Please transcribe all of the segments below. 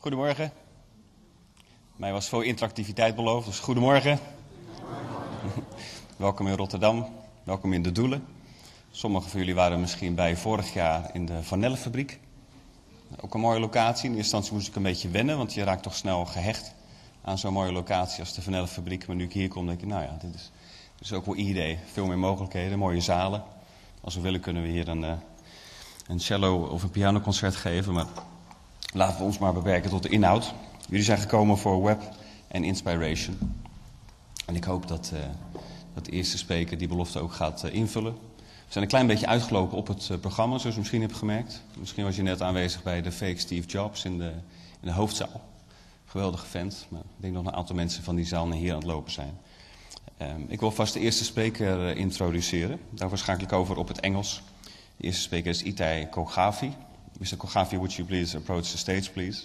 Goedemorgen. Mij was veel interactiviteit beloofd, dus goedemorgen. Welkom in Rotterdam, welkom in de Doelen. Sommigen van jullie waren misschien bij vorig jaar in de vanillefabriek. Ook een mooie locatie. In eerste instantie moest ik een beetje wennen, want je raakt toch snel gehecht aan zo'n mooie locatie als de vanillefabriek. Maar nu ik hier kom, denk ik, nou ja, dit is ook wel idee. Veel meer mogelijkheden, mooie zalen. Als we willen kunnen we hier een cello of een pianoconcert geven, maar laten we ons maar beperken tot de inhoud. Jullie zijn gekomen voor web en inspiration. En ik hoop dat de eerste spreker die belofte ook gaat invullen. We zijn een klein beetje uitgelopen op het programma, zoals je misschien hebt gemerkt. Misschien was je net aanwezig bij de fake Steve Jobs in de hoofdzaal. Geweldige vent, maar ik denk nog een aantal mensen van die zaal naar hier aan het lopen zijn. Ik wil vast de eerste spreker introduceren. Daarvoor schakel ik over op het Engels. De eerste spreker is Itai Kohavi. Mr. Kohavi, would you please approach the stage, please?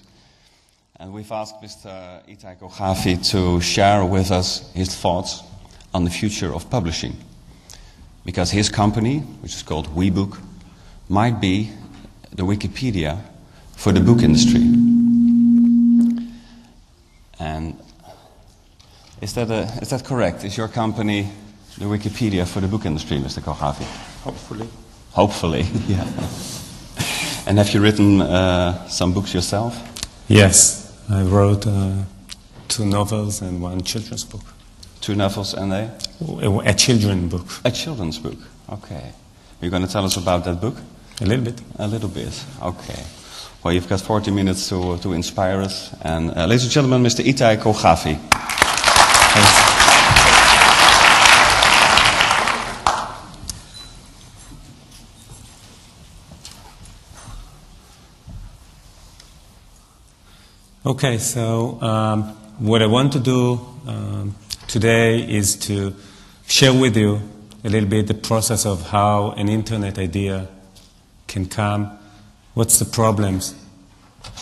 And we've asked Mr. Itai Kohavi to share with us his thoughts on the future of publishing. Because his company, which is called WEbook, might be the Wikipedia for the book industry. And is that correct? Is your company the Wikipedia for the book industry, Mr. Kohavi? Hopefully. Hopefully, yeah. And have you written some books yourself? Yes, I wrote 2 novels and 1 children's book. 2 novels and A children's book. a children's book. Okay. You're going to tell us about that book? A little bit. A little bit. Okay. Well, you've got 40 minutes to inspire us. And ladies and gentlemen, Mr. Itai Kohavi. Okay, so what I want to do today is to share with you a little bit the process of how an internet idea can come, what's the problems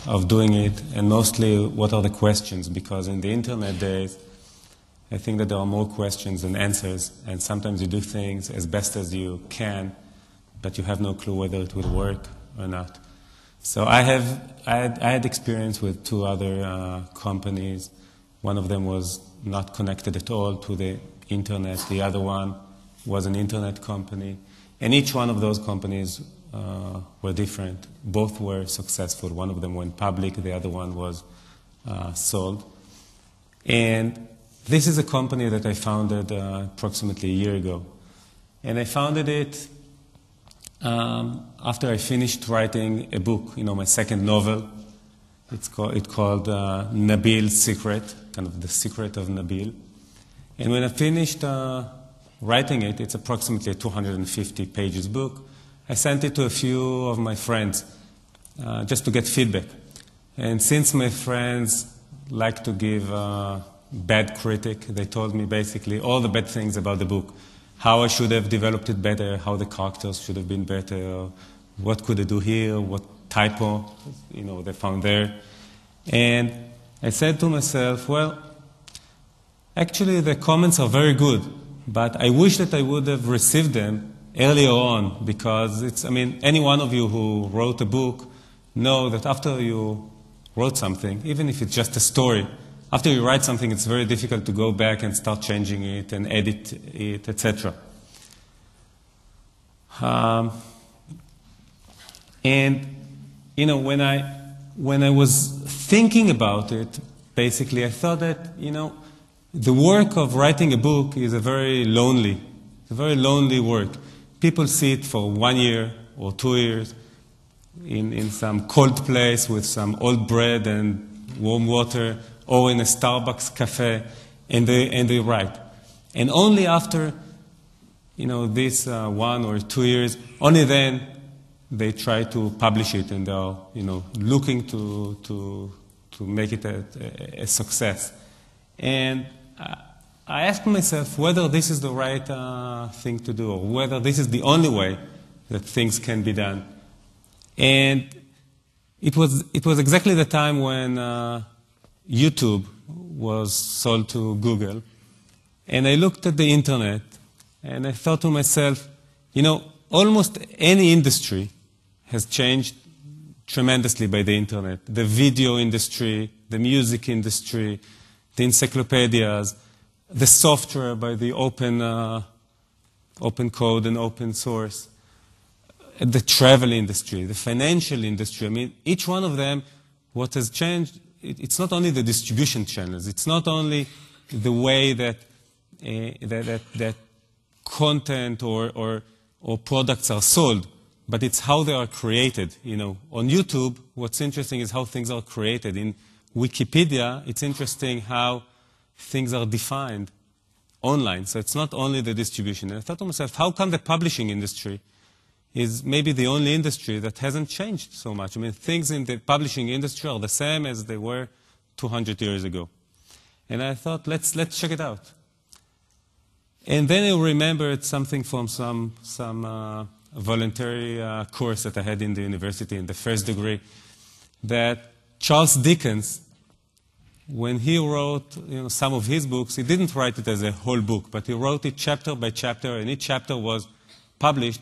of doing it, and mostly what are the questions, because in the internet days, I think that there are more questions than answers, and sometimes you do things as best as you can, but you have no clue whether it will work or not. So I had experience with 2 other companies. One of them was not connected at all to the internet. The other one was an internet company. And each one of those companies were different. Both were successful. One of them went public. The other one was sold. And this is a company that I founded approximately a year ago. And I founded it after I finished writing a book, my second novel. It's called Nabil's Secret, kind of the secret of Nabil. And when I finished writing it, it's approximately a 250 pages book. I sent it to a few of my friends just to get feedback. And since my friends like to give bad critic, they told me basically all the bad things about the book. How I should have developed it better, how the characters should have been better, what could I do here, what typo, they found there. And I said to myself, well, actually the comments are very good, but I wish that I would have received them earlier on, because any one of you who wrote a book know that after you wrote something, even if it's just a story, after you write something, it's very difficult to go back and start changing it and edit it, etc. And when I was thinking about it, basically, I thought that the work of writing a book is a very lonely work. People see it for 1 year or 2 years in some cold place with some old bread and warm water, or in a Starbucks cafe, and they write. And only after, this 1 or 2 years, only then they try to publish it, and they're, looking to make it a success. And I asked myself whether this is the right thing to do, or whether this is the only way that things can be done. And it was exactly the time when YouTube was sold to Google. And I looked at the internet, and I thought to myself, almost any industry has changed tremendously by the internet. The video industry, the music industry, the encyclopedias, the software by the open code and open source, the travel industry, the financial industry. I mean, each one of them, what has changed, it's not only the distribution channels, it's not only the way that content or products are sold, but it's how they are created. You know, on YouTube, what's interesting is how things are created. In Wikipedia, it's interesting how things are defined online. So it's not only the distribution. And I thought to myself, how come the publishing industry is maybe the only industry that hasn't changed so much? I mean, things in the publishing industry are the same as they were 200 years ago. And I thought, let's check it out. And then I remembered something from some voluntary course that I had in the university in the first degree, that Charles Dickens, when he wrote some of his books, he didn't write it as a whole book, but he wrote it chapter by chapter, and each chapter was published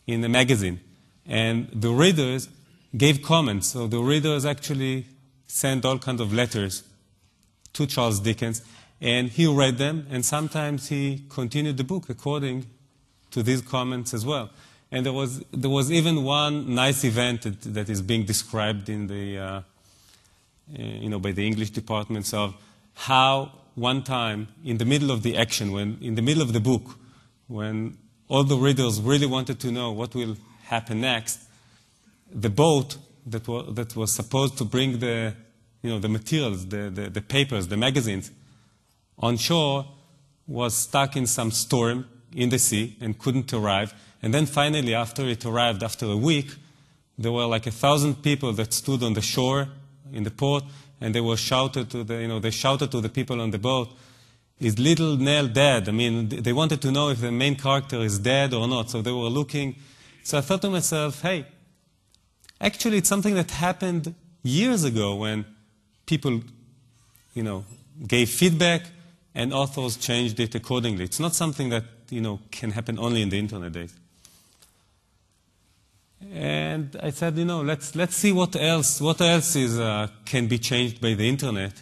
in a magazine. And the readers gave comments. So the readers actually sent all kinds of letters to Charles Dickens, and he read them, and sometimes he continued the book according to these comments as well. And there was even one nice event that is being described in the by the English departments of how one time in the middle of the action, in the middle of the book, when all the readers really wanted to know what will happen next, the boat that was supposed to bring the materials, the papers, the magazines on shore was stuck in some storm in the sea and couldn't arrive. And then finally, after it arrived, after a week, there were like 1,000 people that stood on the shore in the port, and they were shouted to the people on the boat, "Is little Nell dead?" I mean, they wanted to know if the main character is dead or not. So they were looking. So I thought to myself, hey, actually it's something that happened years ago when people, gave feedback and authors changed it accordingly. It's not something that, can happen only in the internet days. And I said, let's see what else can be changed by the internet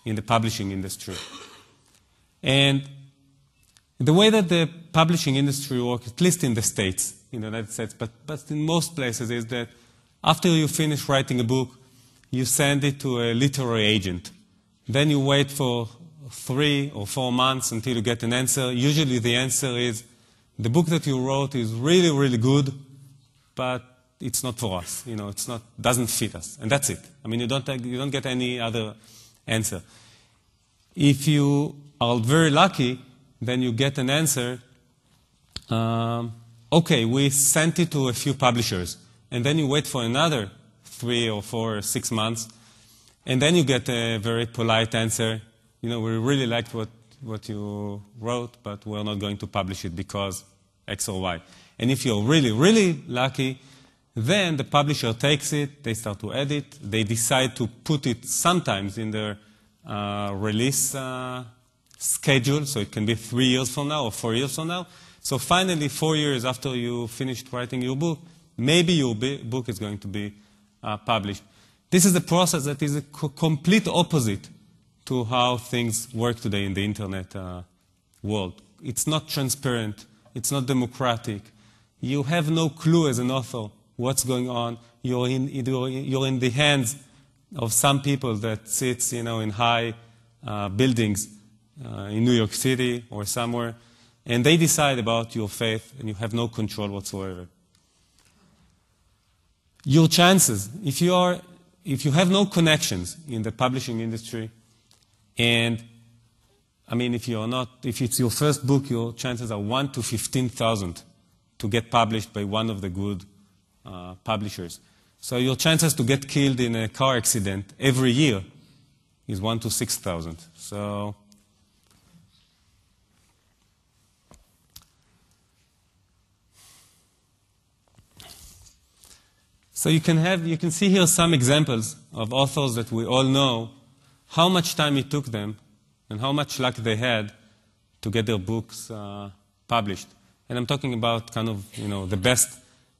in the publishing industry. And the way that the publishing industry works, at least in the States, in the United States, but in most places, is that after you finish writing a book, you send it to a literary agent. Then you wait for 3 or 4 months until you get an answer. Usually the answer is, the book that you wrote is really, really good, but it's not for us. Doesn't fit us. And that's it. I mean, you don't get any other answer. If you are very lucky, then you get an answer, okay, we sent it to a few publishers. And then you wait for another 3 or 4 or 6 months, and then you get a very polite answer. We really liked what you wrote, but we're not going to publish it because X or Y. And if you're really, really lucky, then the publisher takes it, they start to edit, they decide to put it sometimes in their release schedule, so it can be 3 years from now or 4 years from now. So finally, 4 years after you finished writing your book, maybe your book is going to be published. This is a process that is a complete opposite to how things work today in the internet world. It's not transparent. It's not democratic. You have no clue as an author what's going on. You're in the hands of some people that sits, in high buildings in New York City or somewhere, and they decide about your fate, and you have no control whatsoever. Your chances, if you have no connections in the publishing industry, and I mean, if it's your first book, your chances are 1 to 15,000 to get published by one of the good publishers. So your chances to get killed in a car accident every year is 1 to 6,000. So you can see here some examples of authors that we all know, how much time it took them and how much luck they had to get their books published. And I'm talking about kind of,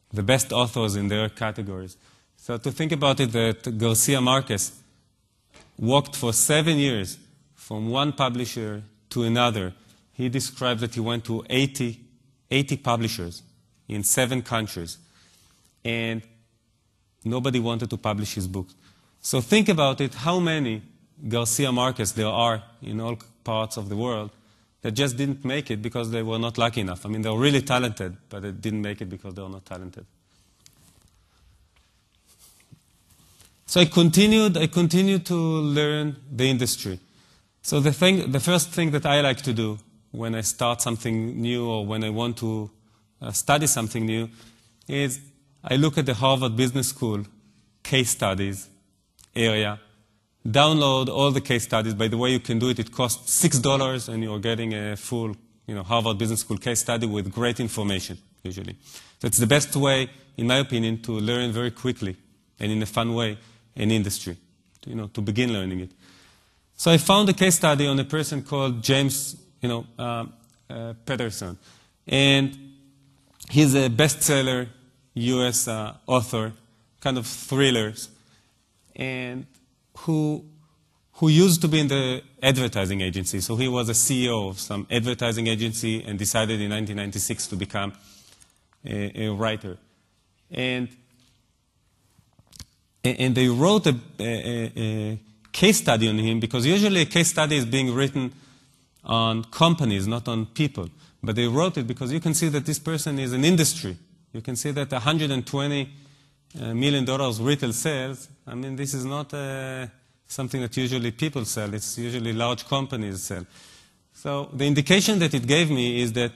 the best authors in their categories. So to think about it, that Garcia Marquez walked for 7 years from one publisher to another. He described that he went to 80 publishers in 7 countries, and nobody wanted to publish his books. So think about it, how many Garcia Marquez there are in all parts of the world that just didn't make it because they were not lucky enough. I mean, they were really talented, but they didn't make it because they were not talented. So I continued to learn the industry. So the first thing that I like to do when I start something new or when I want to study something new is I look at the Harvard Business School case studies area, download all the case studies. By the way, you can do it. It costs $6 and you're getting a full Harvard Business School case study with great information, usually. That's the best way, in my opinion, to learn very quickly and in a fun way an industry, to begin learning it. So I found a case study on a person called James Patterson. And he's a bestseller US author, kind of thrillers, and who used to be in the advertising agency. So he was a CEO of some advertising agency and decided in 1996 to become a writer. And they wrote a case study on him, because usually a case study is being written on companies, not on people. But they wrote it because you can see that this person is an industry. You can see that $120 million retail sales, I mean, this is not something that usually people sell. It's usually large companies sell. So the indication that it gave me is that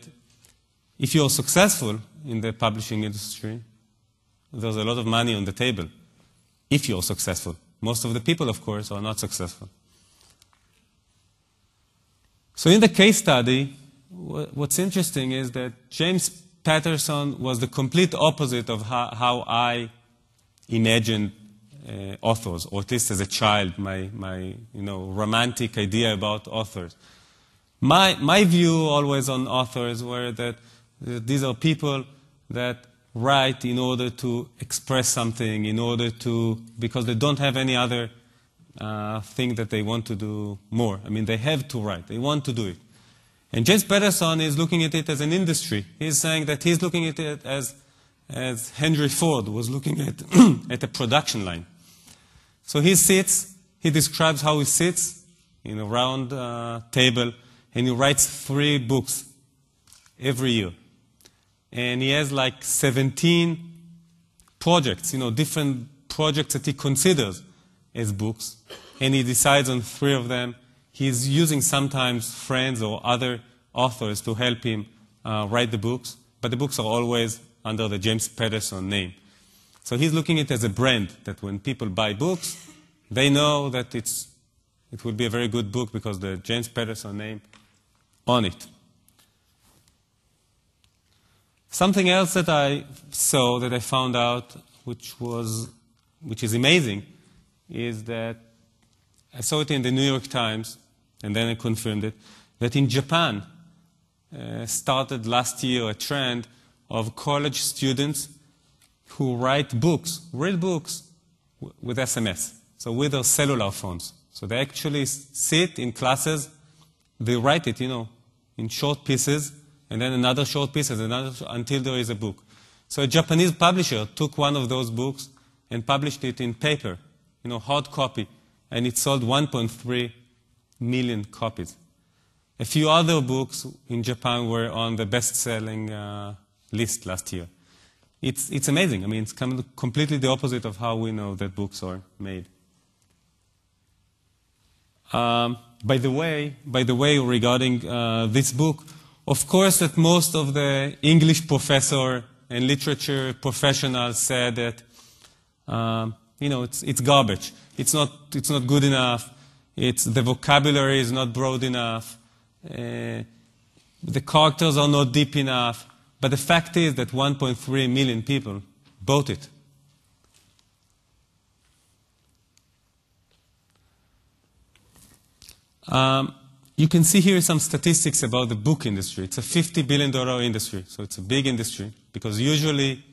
if you're successful in the publishing industry, there's a lot of money on the table. If you're successful. Most of the people, of course, are not successful. So in the case study, what's interesting is that James Patterson was the complete opposite of how I imagined authors, or at least as a child, my romantic idea about authors. My view always on authors were that these are people that write in order to express something, because they don't have any other thing that they want to do more. I mean, they have to write. They want to do it. And James Patterson is looking at it as an industry. He's saying that he's looking at it as Henry Ford was looking at at a production line. So he describes how he sits in a round table, and he writes 3 books every year. And he has like 17 projects, different projects that he considers as books. And he decides on 3 of them. He's using sometimes friends or other authors to help him write the books. But the books are always under the James Patterson name. So he's looking at it as a brand, that when people buy books, they know that it will be a very good book because the James Patterson name on it. Something else that I saw, that I found out, which is amazing, is that I saw it in the New York Times, and then I confirmed it, that in Japan started last year a trend of college students who write books, real books, with SMS, so with their cellular phones. So they actually sit in classes, they write it, in short pieces, and then another short piece, until there is a book. So a Japanese publisher took one of those books and published it in paper, hard copy, and it sold 1.3 million copies. A few other books in Japan were on the best-selling list last year. It's amazing. I mean, it's completely the opposite of how we know that books are made. By the way, regarding this book, of course that most of the English professor and literature professionals said that, it's garbage. It's not good enough. The vocabulary is not broad enough. The characters are not deep enough. But the fact is that 1.3 million people bought it. You can see here some statistics about the book industry. It's a $50 billion industry, so it's a big industry, because usually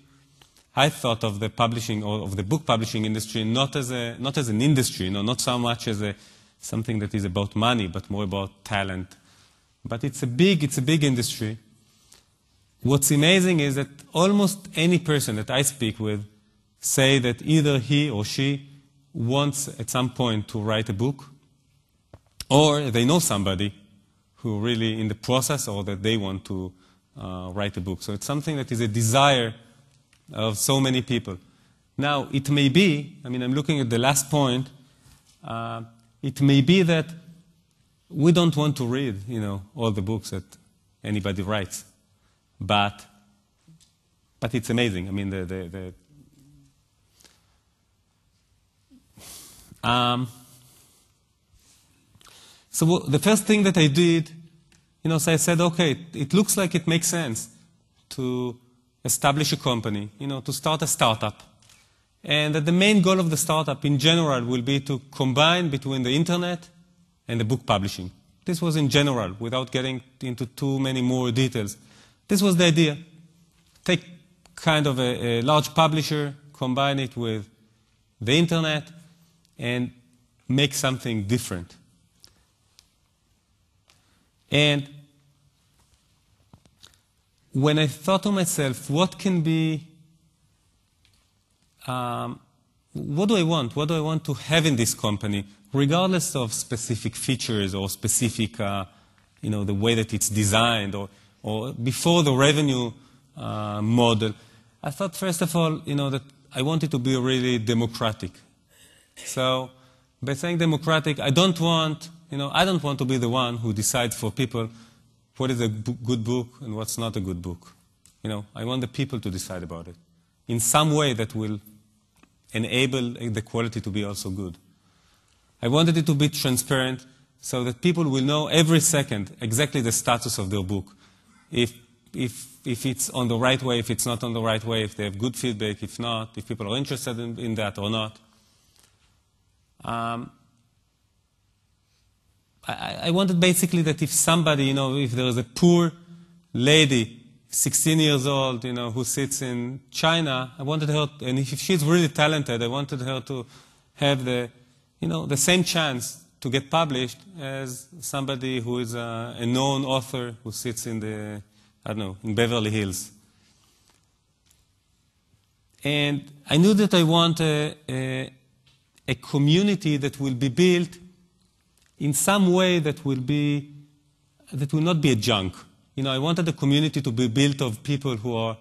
I thought of the publishing or of the book publishing industry not as an industry, not so much as something that is about money, but more about talent. But it's a big industry. What's amazing is that almost any person that I speak with say that either he or she wants at some point to write a book, or they know somebody who really in the process, or that they want to write a book. So it's something that is a desire of so many people. Now, it may be, I'm looking at the last point, it may be that we don't want to read, all the books that anybody writes. But it's amazing. So the first thing that I did, so I said, okay, it looks like it makes sense to establish a company, to start a startup. And that the main goal of the startup in general will be to combine between the internet and the book publishing. This was in general, without getting into too many more details. This was the idea. Take kind of a large publisher, combine it with the internet, and make something different. And when I thought to myself, what can be, what do I want? What do I want to have in this company, regardless of specific features or specific, the way that it's designed, or before the revenue model? I thought, first of all, that I wanted to be really democratic. So by saying democratic, I don't want to be the one who decides for people what is a good book and what's not a good book. I want the people to decide about it in some way that will enable the quality to be also good. I wanted it to be transparent so that people will know every second exactly the status of their book. If it's on the right way, if it's not on the right way, if they have good feedback, if not, if people are interested in that or not. I wanted basically that if somebody, if there is a poor lady, 16 years old, who sits in China, I wanted her, and if she's really talented, I wanted her to have the same chance to get published as somebody who is a known author who sits in in Beverly Hills. And I knew that I want a community that will be built in some way that will not be a junk. I wanted the community to be built of people who are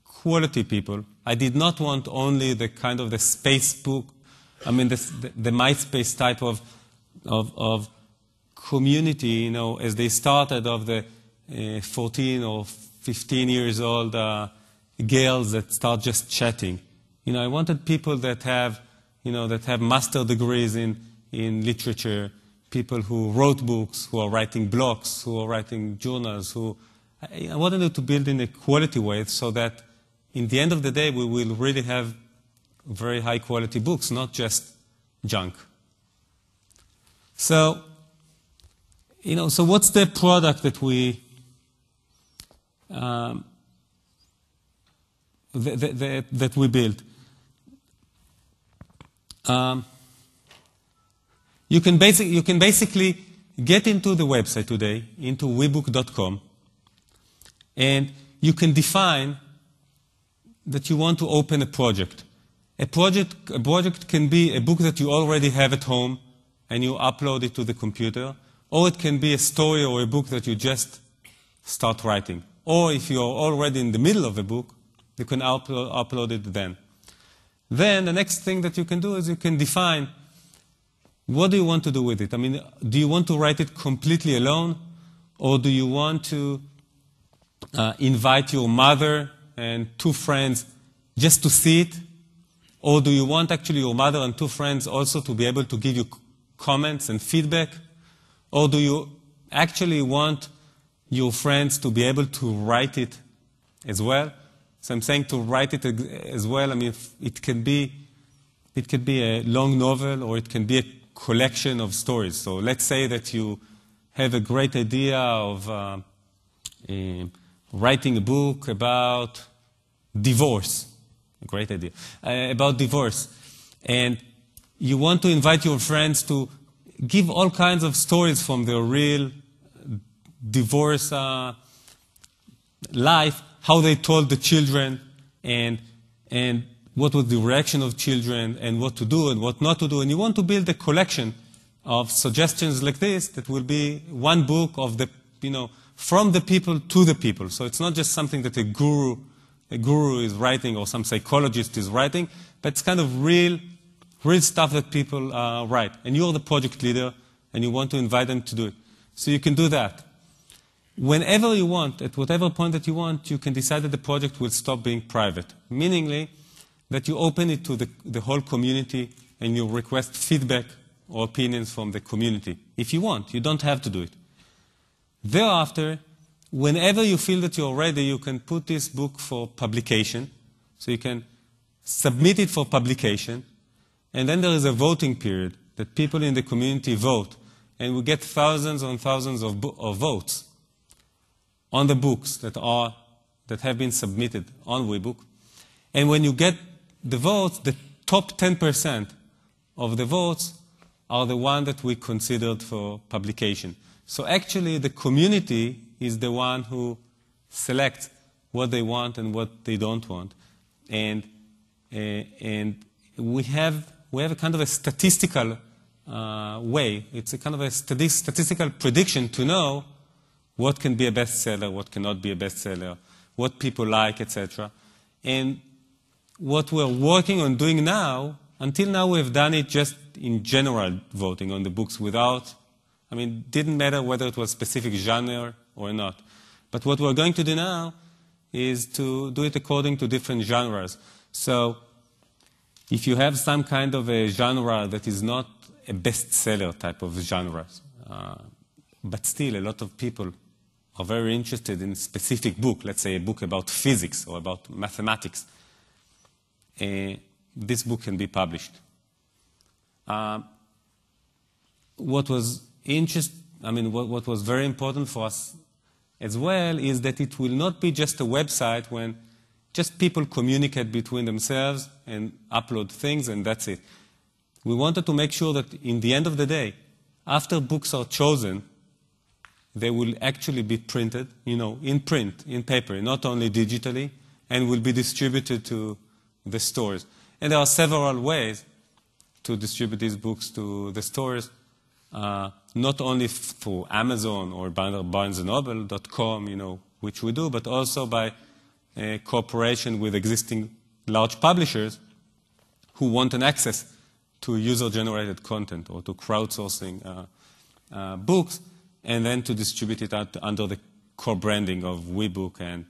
quality people. I did not want only the kind of the space book, the MySpace type of community, as they started of the 14 or 15 years old girls that start just chatting. I wanted people that have master degrees in literature, people who wrote books, who are writing blogs, who are writing journals, I wanted them to build in a quality way so that in the end of the day we will really have very high quality books, not just junk. So, so what's the product that we that we built? You can basically get into the website today, into WEbook.com, and you can define that you want to open a project. A project can be a book that you already have at home and you upload it to the computer, or it can be a story or a book that you just start writing. Or if you're already in the middle of a book, you can upload it then. Then the next thing that you can do is you can define what do you want to do with it. Do you want to write it completely alone, or do you want to invite your mother and 2 friends just to see it? Or do you want actually your mother and 2 friends also to be able to give you comments and feedback? Or do you actually want your friends to be able to write it as well? So I'm saying to write it as well. It can be a long novel, or it can be a collection of stories. So let's say that you have a great idea of writing a book about divorce. a great idea, about divorce. And you want to invite your friends to give all kinds of stories from their real divorce life, how they told the children, and what was the reaction of children, and what to do and what not to do. And you want to build a collection of suggestions like this that will be one book of the, from the people to the people. So it's not just something that a guru is writing or some psychologist is writing, but it's kind of real stuff that people write. And you're the project leader, and you want to invite them to do it. So you can do that. Whenever you want, at whatever point that you want, you can decide that the project will stop being private, meaning that you open it to the whole community and you request feedback or opinions from the community. If you want, you don't have to do it. Thereafter, whenever you feel that you're ready, you can put this book for publication. So you can submit it for publication, and then there is a voting period that people in the community vote, and we get thousands and thousands of votes on the books that have been submitted on WEbook. And when you get the votes, the top 10% of the votes are the one that we considered for publication. So actually, the community is the one who selects what they want and what they don't want. And we have a kind of a statistical way. It's a kind of a statistical prediction to know what can be a bestseller, what cannot be a bestseller, what people like, etc. And what we're working on doing now, until now we've done it just in general voting on the books without, didn't matter whether it was specific genre or not. But what we're going to do now is to do it according to different genres. So if you have some kind of a genre that is not a bestseller type of genre, but still a lot of people are very interested in a specific book, let's say a book about physics or about mathematics, this book can be published. What was very important for us as well is that it will not be just a website when just people communicate between themselves and upload things and that's it. We wanted to make sure that in the end of the day, after books are chosen, they will actually be printed, in print, in paper, not only digitally, and will be distributed to the stores. And there are several ways to distribute these books to the stores, not only through Amazon or BarnesandNoble.com, which we do, but also by cooperation with existing large publishers who want an access to user-generated content or to crowdsourcing books, and then to distribute it under the core branding of WEbook and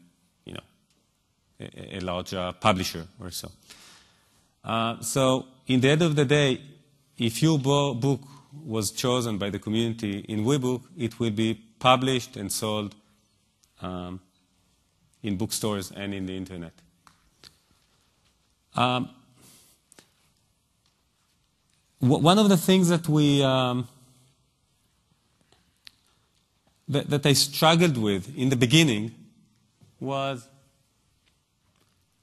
a larger publisher or so. So in the end of the day, if your book was chosen by the community in WEbook, it will be published and sold in bookstores and in the internet. One of the things that that I struggled with in the beginning was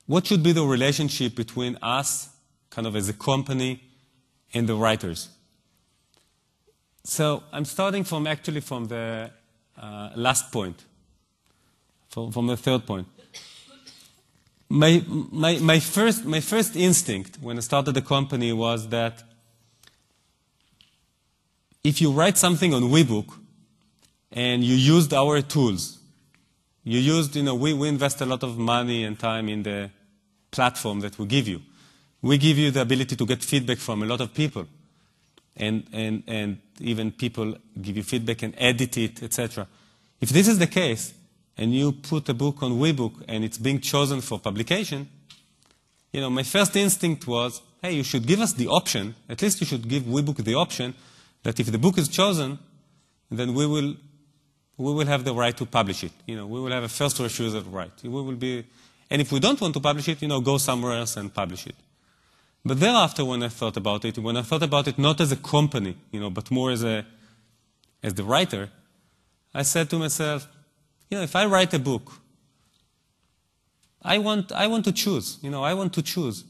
what should be the relationship between us, kind of as a company, and the writers. So I'm starting from the last point, from the third point. My first instinct when I started the company was that if you write something on WEbook and you used our tools, we invest a lot of money and time in the platform that we give you. We give you the ability to get feedback from a lot of people. And even people give you feedback and edit it, etc. If this is the case, and you put a book on WEbook and it's being chosen for publication, my first instinct was, hey, you should give us the option, at least you should give WEbook the option, that if the book is chosen, then we will have the right to publish it. We will have a first refusal right. And if we don't want to publish it, go somewhere else and publish it. But thereafter, when I thought about it not as a company, but more as the writer, I said to myself, if I write a book I want to choose. I want to choose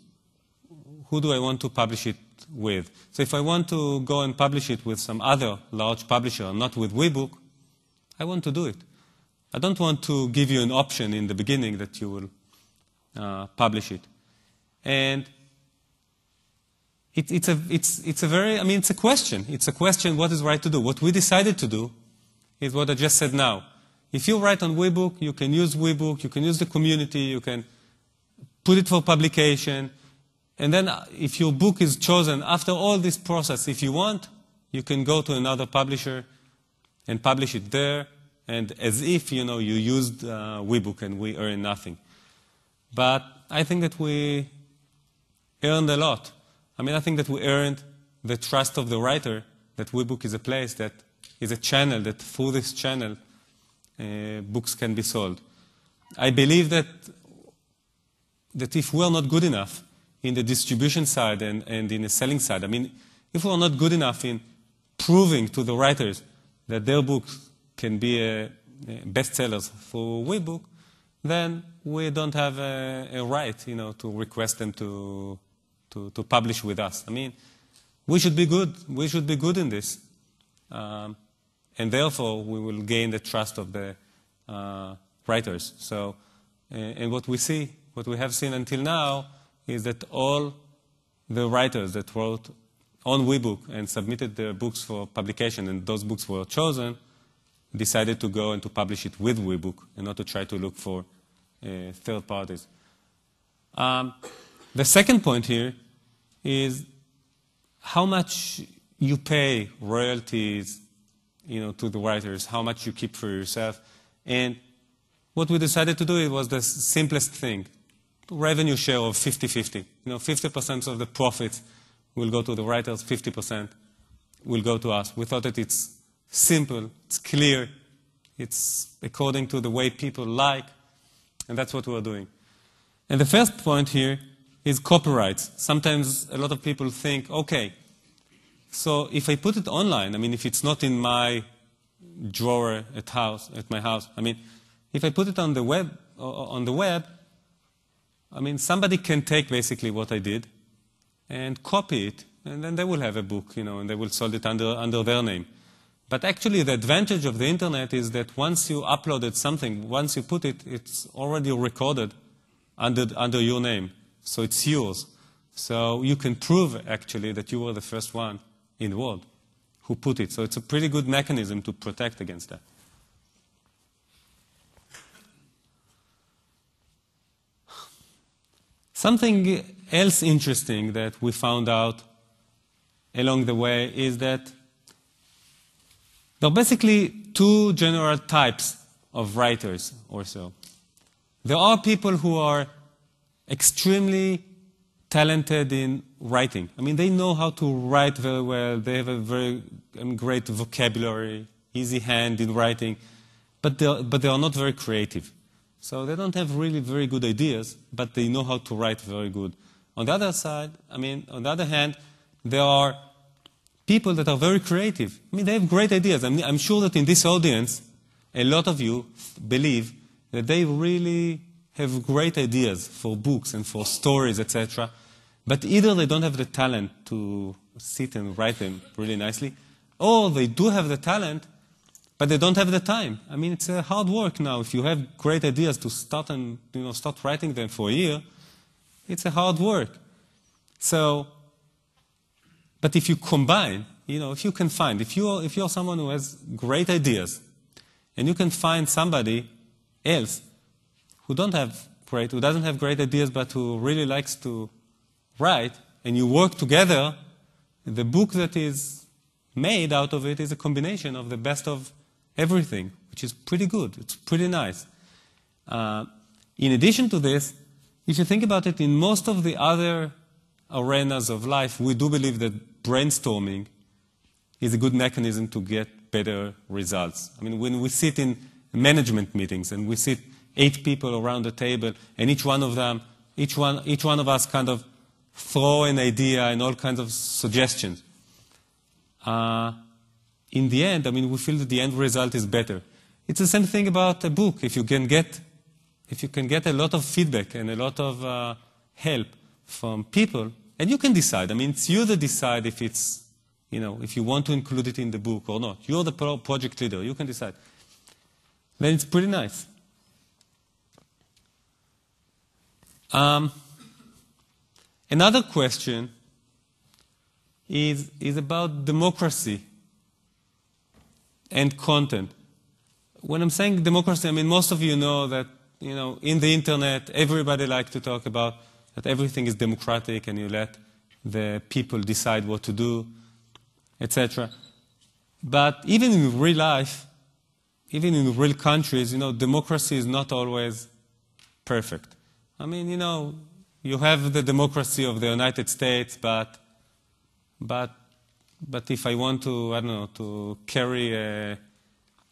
who do I want to publish it with. So if I want to go and publish it with some other large publisher, not with WEbook, I want to do it. I don't want to give you an option in the beginning that you will publish it. And it's a question. It's a question what is right to do. What we decided to do is what I just said now. If you write on WEbook, you can use WEbook, you can use the community, you can put it for publication, and then if your book is chosen after all this process, if you want, you can go to another publisher and publish it there, and as if you used WEbook and we earn nothing. But I think that we earned a lot. I think that we earned the trust of the writer, that WEbook is a place that is a channel, that through this channel books can be sold. I believe that if we're not good enough in the distribution side and in the selling side, if we're not good enough in proving to the writers that their books can be bestsellers for WEbook, then we don't have a right, to request them to publish with us. We should be good. We should be good in this. And therefore, we will gain the trust of the writers. So, and what we have seen until now is that all the writers that wrote on WEbook and submitted their books for publication, and those books were chosen, decided to go and to publish it with WEbook and not to try to look for third parties. The second point here is how much you pay royalties, to the writers, how much you keep for yourself. And what we decided to do was the simplest thing, revenue share of 50-50. 50% of the profits will go to the writers, 50% will go to us. We thought that it's simple, it's clear, it's according to the way people like, and that's what we're doing. And the first point here is copyrights. Sometimes a lot of people think, okay, so if I put it online, if it's not in my drawer at my house, if I put it on the web, somebody can take basically what I did and copy it, and then they will have a book, and they will sell it under their name. But actually, the advantage of the internet is that once you uploaded something, once you put it, it's already recorded under your name, so it's yours. So you can prove actually that you were the first one in the world who put it. So it's a pretty good mechanism to protect against that. Something else interesting that we found out along the way is that there are basically two general types of writers or so. There are people who are extremely talented in writing. They know how to write very well. They have a very great vocabulary, easy hand in writing, but they are not very creative. So they don't have really very good ideas, but they know how to write very good. On the other side, on the other hand, there are people that are very creative. They have great ideas. I'm sure that in this audience, a lot of you believe that they really have great ideas for books and for stories, etc. But either they don't have the talent to sit and write them really nicely, or they do have the talent, but they don't have the time. It's a hard work now. If you have great ideas to start and start writing them for a year, it's a hard work. So, but if you combine, if you can find, if you're someone who has great ideas, and you can find somebody else who doesn't have great ideas, but who really likes to write, and you work together, the book that is made out of it is a combination of the best of everything, which is pretty good. It's pretty nice. In addition to this, if you think about it, in most of the other arenas of life, we do believe that brainstorming is a good mechanism to get better results. When we sit in management meetings and we sit 8 people around the table, and each one of us kind of throw an idea and all kinds of suggestions. In the end, we feel that the end result is better. It's the same thing about a book. If you can get if you can get a lot of feedback and a lot of help from people, and you can decide. I mean, it's you that decide if it's, if you want to include it in the book or not. You're the project leader. You can decide. Then it's pretty nice. Another question is about democracy and content. When I'm saying democracy, I mean, most of you know that, in the internet, everybody likes to talk about that everything is democratic and you let the people decide what to do, etc. But even in real life, even in real countries, democracy is not always perfect. I mean, you have the democracy of the United States, but if I want to, I don't know, to carry a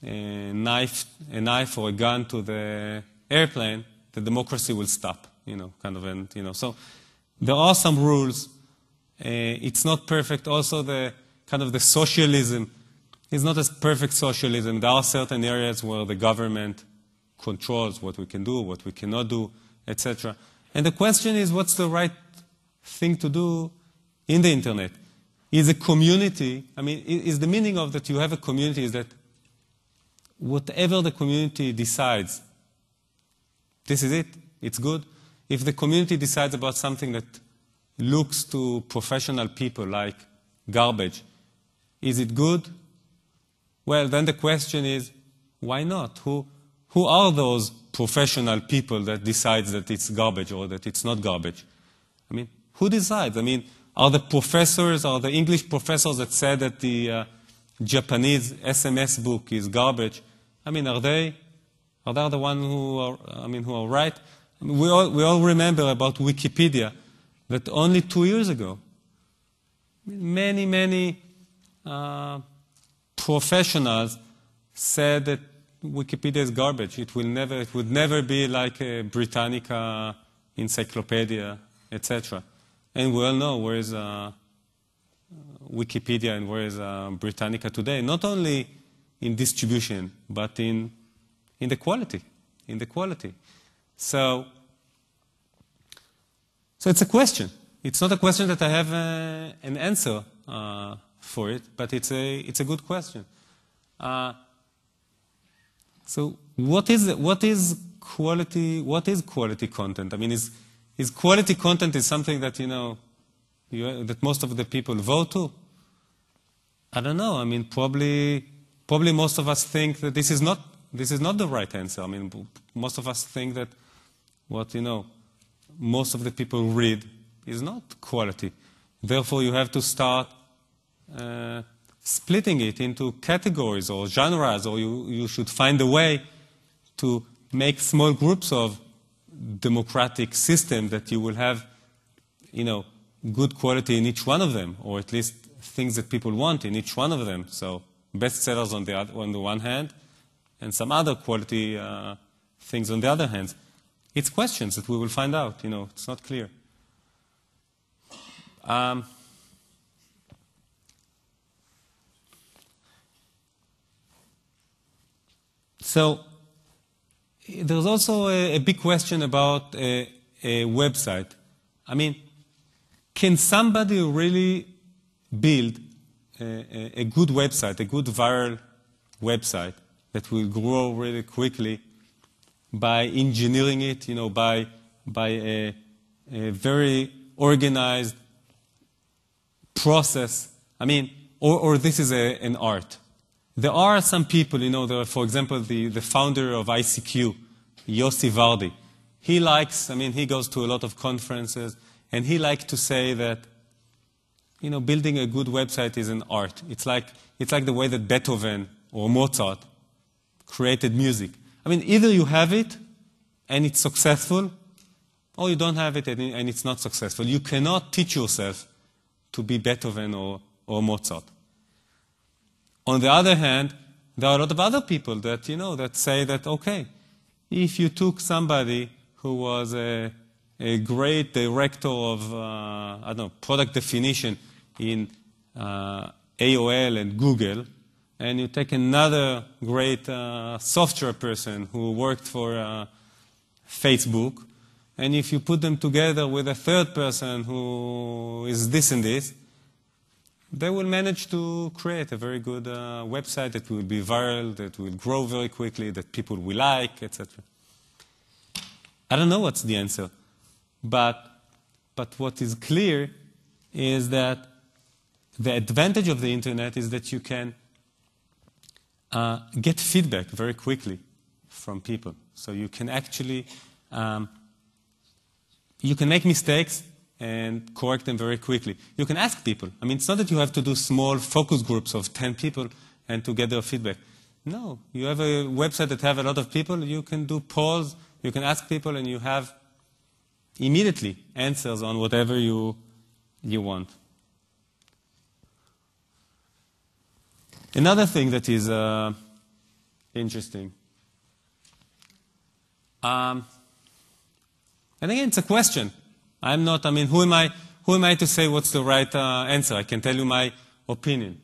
knife or a gun to the airplane, the democracy will stop, So there are some rules. It's not perfect. Also, the socialism is not as perfect socialism. There are certain areas where the government controls what we can do, what we cannot do, etc. And the question is, what's the right thing to do in the internet? Is a community, is the meaning of that you have a community is that whatever the community decides, this is it, it's good. If the community decides about something that looks to professional people like garbage, is it good? Well, then the question is, why not? Who are those professional people that decides that it's garbage or that it's not garbage? Who decides? Are the professors, are the English professors that said that the Japanese SMS book is garbage? Are they the ones who are right? We all remember about Wikipedia that only 2 years ago, many professionals said that Wikipedia is garbage. It would never be like a Britannica encyclopedia, etc. And we all know where is Wikipedia and where is Britannica today. Not only in distribution, but in the quality. So it's a question. It's not a question that I have an answer for it, but it's a good question. So what is quality? What is quality content? Is quality content is something that that most of the people vote to? I don't know. Probably most of us think that this is not the right answer. Most of us think that what most of the people read is not quality. Therefore, you have to start splitting it into categories or genres, or you should find a way to make small groups of democratic system that you will have, good quality in each one of them, or at least things that people want in each one of them. So bestsellers on the one hand, and some other quality things on the other hand. It's questions that we will find out. It's not clear. So there's also a big question about a website. Can somebody really build a good website, a good viral website that will grow really quickly by engineering it, by a very organized process? Or this is an art. There are some people, for example, the founder of ICQ, Yossi Vardi. He likes, he goes to a lot of conferences, and he likes to say that, building a good website is an art. It's like the way that Beethoven or Mozart created music. Either you have it and it's successful, or you don't have it and it's not successful. You cannot teach yourself to be Beethoven or Mozart. On the other hand, there are a lot of other people that, that say that, okay, if you took somebody who was a great director of, product definition in AOL and Google, and you take another great software person who worked for Facebook, and if you put them together with a third person who is this and this, they will manage to create a very good website that will be viral, that will grow very quickly, that people will like, etc. I don't know what's the answer, but what is clear is that the advantage of the internet is that you can get feedback very quickly from people. So you can actually you can make mistakes and correct them very quickly. You can ask people. I mean, it's not that you have to do small focus groups of 10 people and to get their feedback. No, you have a website that have a lot of people, you can do polls, you can ask people, and you have immediately answers on whatever you want. Another thing that is interesting, and again, it's a question. Who am I to say what's the right answer? I can tell you my opinion.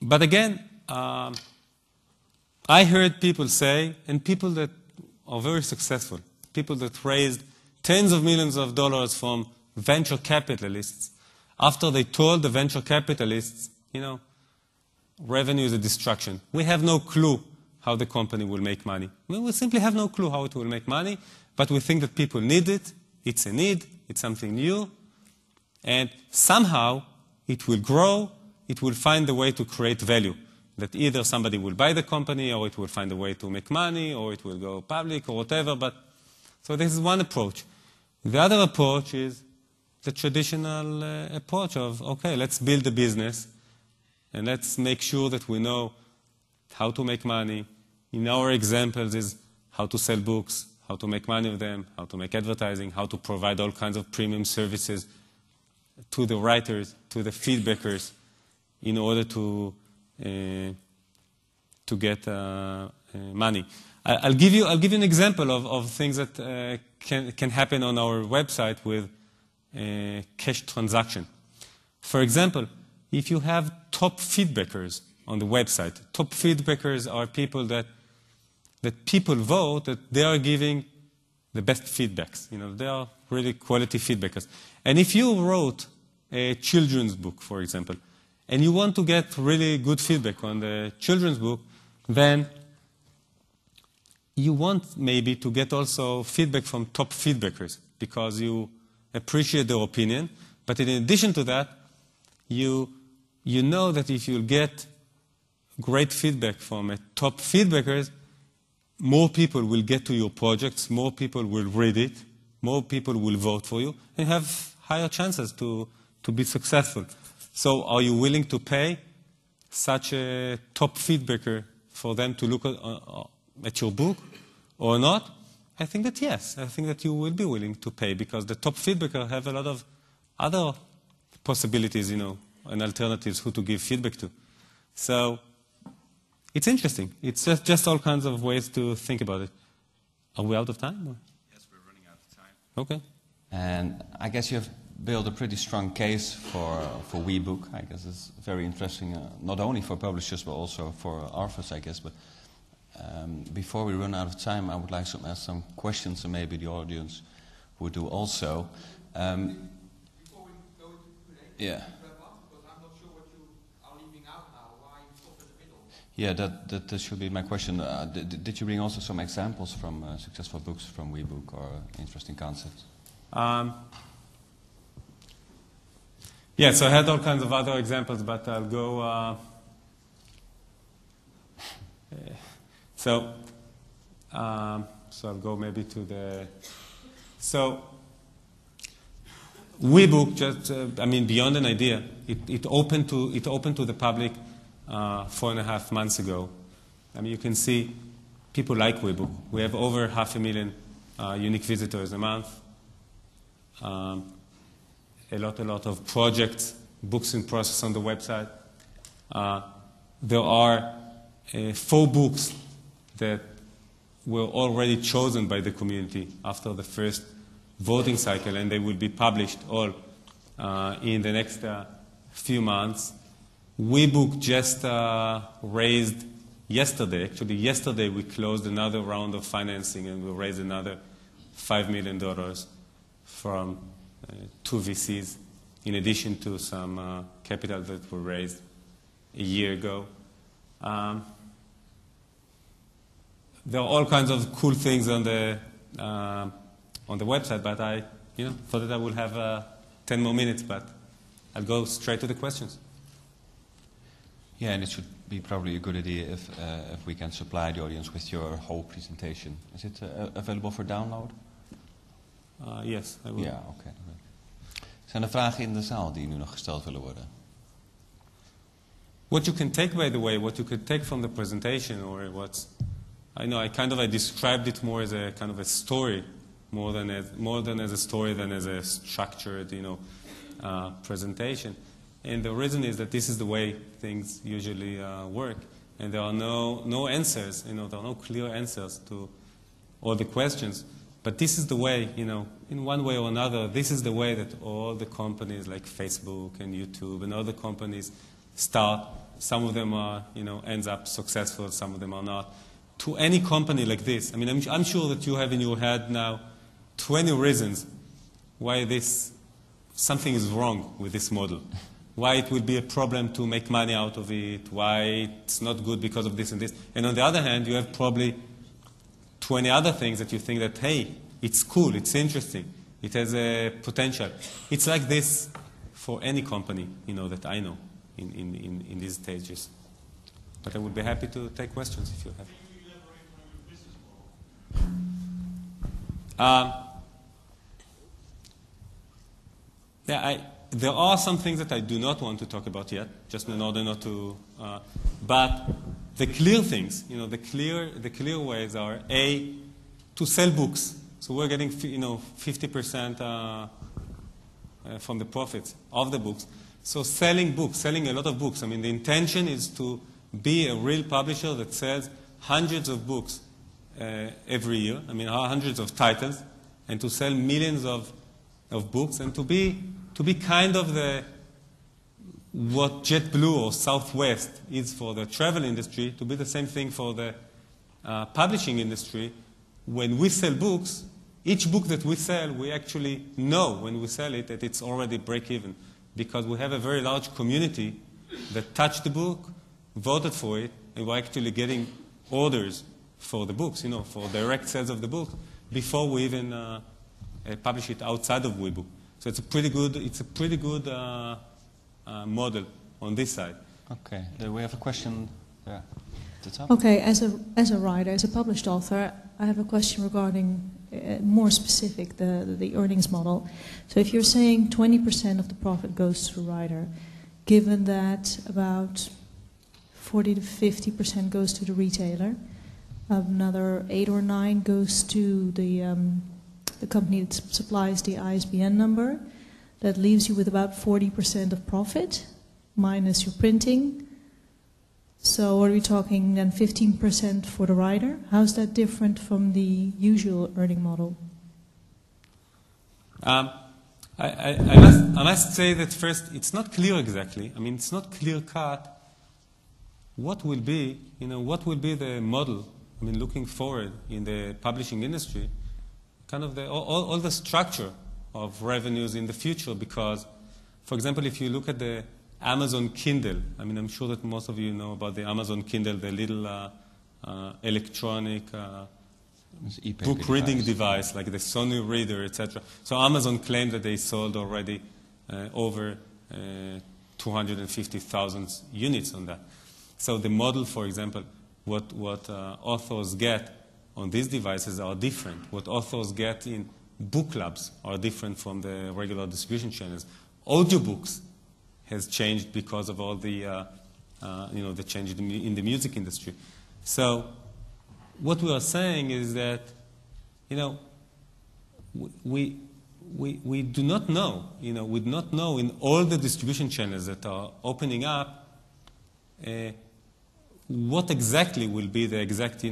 But again, I heard people say, and people that are very successful, people that raised tens of millions of dollars from venture capitalists, after they told the venture capitalists, revenue is a distraction. We have no clue how the company will make money. We simply have no clue how it will make money, but we think that people need it. It's a need. It's something new. And somehow it will grow. It will find a way to create value, that either somebody will buy the company, or it will find a way to make money, or it will go public, or whatever. So this is one approach. The other approach is the traditional approach of, okay, let's build a business, and let's make sure that we know how to make money. In our examples is how to sell books, how to make money with them, how to make advertising, how to provide all kinds of premium services to the writers, to the feedbackers, in order to get money. I'll give you an example of things that can happen on our website with cash transaction. For example, if you have top feedbackers on the website, top feedbackers are people that people vote that they are giving the best feedbacks. They are really quality feedbackers. And if you wrote a children's book, for example, and you want to get really good feedback on the children's book, then you want maybe to get also feedback from top feedbackers because you appreciate their opinion. But in addition to that, you know that if you get great feedback from a top feedbackers, more people will get to your projects, more people will read it, more people will vote for you, and have higher chances to be successful. So are you willing to pay such a top feedbacker for them to look at your book or not? I think that yes. I think that you will be willing to pay because the top feedbacker have a lot of other possibilities, and alternatives who to give feedback to. So it's interesting. It's just all kinds of ways to think about it. Are we out of time? Or? Yes, we're running out of time. Okay. And I guess you have built a pretty strong case for WEbook. I guess it's very interesting, not only for publishers, but also for authors, I guess. But before we run out of time, I would like to ask some questions, and maybe the audience would do also. Before we go into Q&A, yeah. Because I'm not sure what you are leaving out now, why you stop in the middle. Yeah, that should be my question. Did you bring also some examples from successful books from WEbook or interesting concepts? Yeah, so I had all kinds of other examples, but I'll go. So I'll go maybe to the. So WEbook just, beyond an idea, it opened to the public 4.5 months ago. You can see people like WEbook. We have over 500,000 unique visitors a month. A lot of projects, books in process on the website. There are 4 books that were already chosen by the community after the first voting cycle, and they will be published all in the next few months. WEbook just raised yesterday. Actually, yesterday we closed another round of financing and we raised another $5 million from 2 VCs, in addition to some capital that were raised a year ago. There are all kinds of cool things on the website, but I thought that I would have 10 more minutes, but I'll go straight to the questions. Yeah, and it should be probably a good idea if we can supply the audience with your whole presentation. Is it available for download? Yes, I will. Ja, oké. Zijn er vragen in de zaal die nu nog gesteld willen worden? What you can take, by the way, what you could take from the presentation, or I described it more as a kind of a story, more than as a story than as a structured, presentation. And the reason is that this is the way things usually work, and there are no answers. There are no clear answers to all the questions. But this is the way, in one way or another, this is the way that all the companies like Facebook and YouTube and other companies start. Some of them are, ends up successful, some of them are not. To any company like this, I'm sure that you have in your head now 20 reasons why something is wrong with this model. Why it will be a problem to make money out of it, why it's not good because of this and this. And on the other hand, you have probably 20 other things that you think that, hey, it's cool, it's interesting, it has a potential. It's like this for any company, that I know in these stages. But I would be happy to take questions if you have. Can you elaborate on your business model? There are some things that I do not want to talk about yet, just in order not to. But the clear things, the clear ways are to sell books. So we're getting, 50% from the profits of the books. So selling books, selling a lot of books. The intention is to be a real publisher that sells hundreds of books every year. Hundreds of titles, and to sell millions of books, and to be kind of what JetBlue or Southwest is for the travel industry, to be the same thing for the publishing industry. When we sell books, each book that we sell, we actually know when we sell it that it's already break-even, because we have a very large community that touched the book, voted for it, and we're actually getting orders for the books, for direct sales of the book, before we even publish it outside of WEbook. So it's a pretty good model on this side. Okay, we have a question there at the top. Okay, as a writer, as a published author, I have a question regarding more specific the earnings model. So if you're saying 20% of the profit goes to the writer, given that about 40 to 50% goes to the retailer, another 8 or 9 goes to the company that supplies the ISBN number, that leaves you with about 40% of profit, minus your printing. So are we talking then 15% for the writer? How's that different from the usual earning model? I must say that first, it's not clear exactly. It's not clear cut. What will be the model? Looking forward in the publishing industry, kind of all the structure of revenues in the future. Because, for example, if you look at the Amazon Kindle, I'm sure that most of you know about the Amazon Kindle, the little electronic book reading device, like the Sony Reader, etc. So Amazon claimed that they sold already over 250,000 units on that. So the model, for example, what authors get on these devices are different. What authors get in book clubs are different from the regular distribution channels. Audiobooks has changed because of all the the change in the music industry. So what we are saying is that we do not know, we do not know in all the distribution channels that are opening up what exactly will be the exact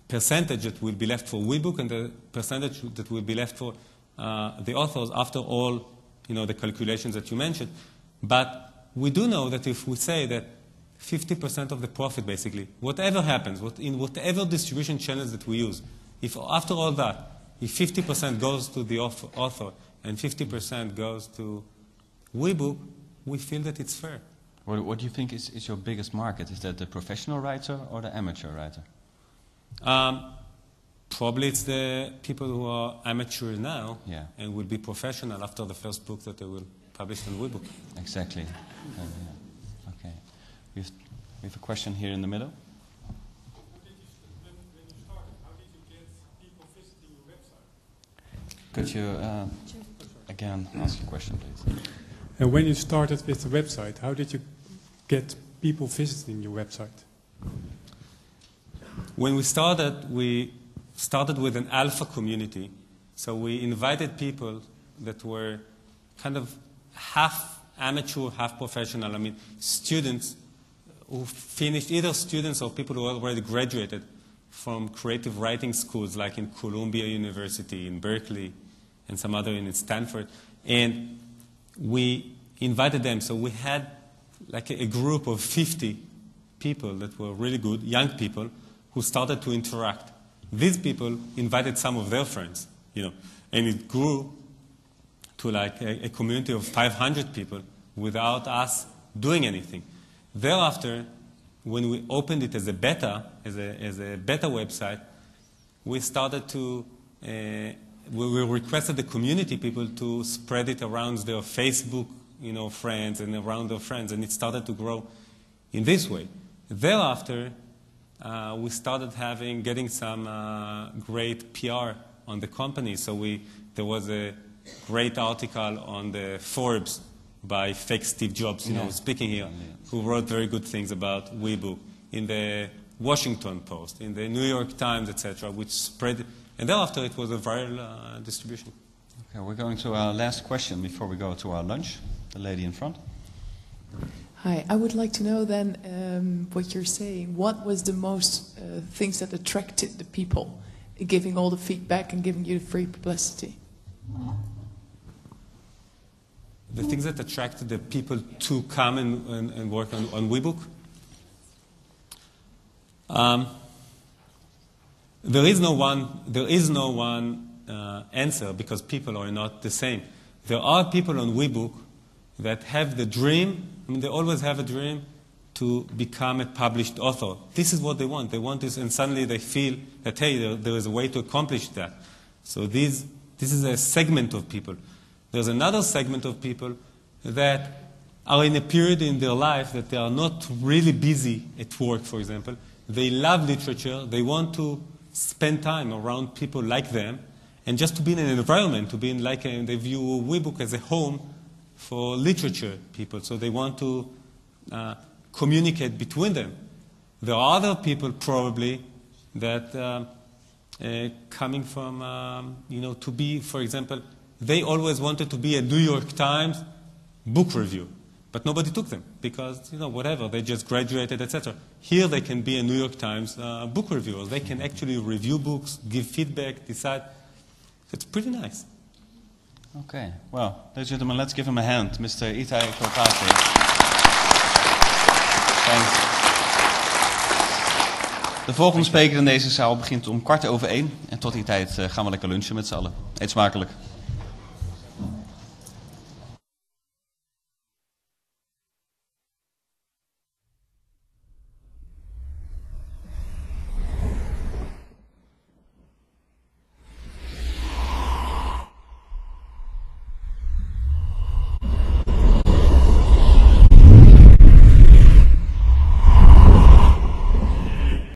percentage that will be left for WEbook and the percentage that will be left for the authors after all the calculations that you mentioned. But we do know that if we say that 50% of the profit, basically. Whatever happens, in whatever distribution channels that we use, if after all that, if 50% goes to the author and 50% goes to WEbook, we feel that it's fair. What do you think is your biggest market? Is that the professional writer or the amateur writer? Probably it's the people who are amateur now and will be professional after the first book that they will publish on WEbook. Exactly. Okay. We have a question here in the middle. When you started, how did you get people visiting your website? Could you again ask your question, please? And when you started with the website, how did you get people visiting your website? When we started with an alpha community. So we invited people that were kind of half amateur, half professional. I mean, students who finished, either students or people who already graduated from creative writing schools like in Columbia University, in Berkeley, and some other in Stanford. And we invited them. So we had like a group of 50 people that were really good, young people, who started to interact. These people invited some of their friends, and it grew to like a community of 500 people without us doing anything. Thereafter, when we opened it as a beta, as a beta website, we started to, we requested the community people to spread it around their Facebook, friends and around their friends, and it started to grow in this way. Thereafter, we started getting some great PR on the company. So there was a great article on the Forbes by fake Steve Jobs, speaking here, who wrote very good things about WEbook, in the Washington Post, in the New York Times, etc., which spread. And thereafter, it was a viral distribution. Okay, we're going to our last question before we go to our lunch. The lady in front. Hi, I would like to know then what you're saying. What was the most things that attracted the people, giving all the feedback and giving you the free publicity? The things that attracted the people to come and work on WEbook? There is no one answer, because people are not the same. There are people on WEbook that have the dream. I mean, they always have a dream to become a published author. This is what they want. They want this, and suddenly they feel that, hey, there is a way to accomplish that. So this is a segment of people. There's another segment of people that are in a period in their life that they are not really busy at work, for example. They love literature. They want to spend time around people like them, and just to be in an environment, to be in they view WEbook as a home for literature people, so they want to communicate between them. There are other people probably that coming from, to be, for example, they always wanted to be a New York Times book review, but nobody took them because, whatever, they just graduated, etc. Here they can be a New York Times book reviewer. They can actually review books, give feedback, decide. It's pretty nice. Okay, well, ladies and gentlemen, let's give him a hand. Mr. Itai Kohavi. Thanks. De volgende spreker in deze zaal begint om 1:15. En tot die tijd gaan we lekker lunchen met z'n allen. Eet smakelijk.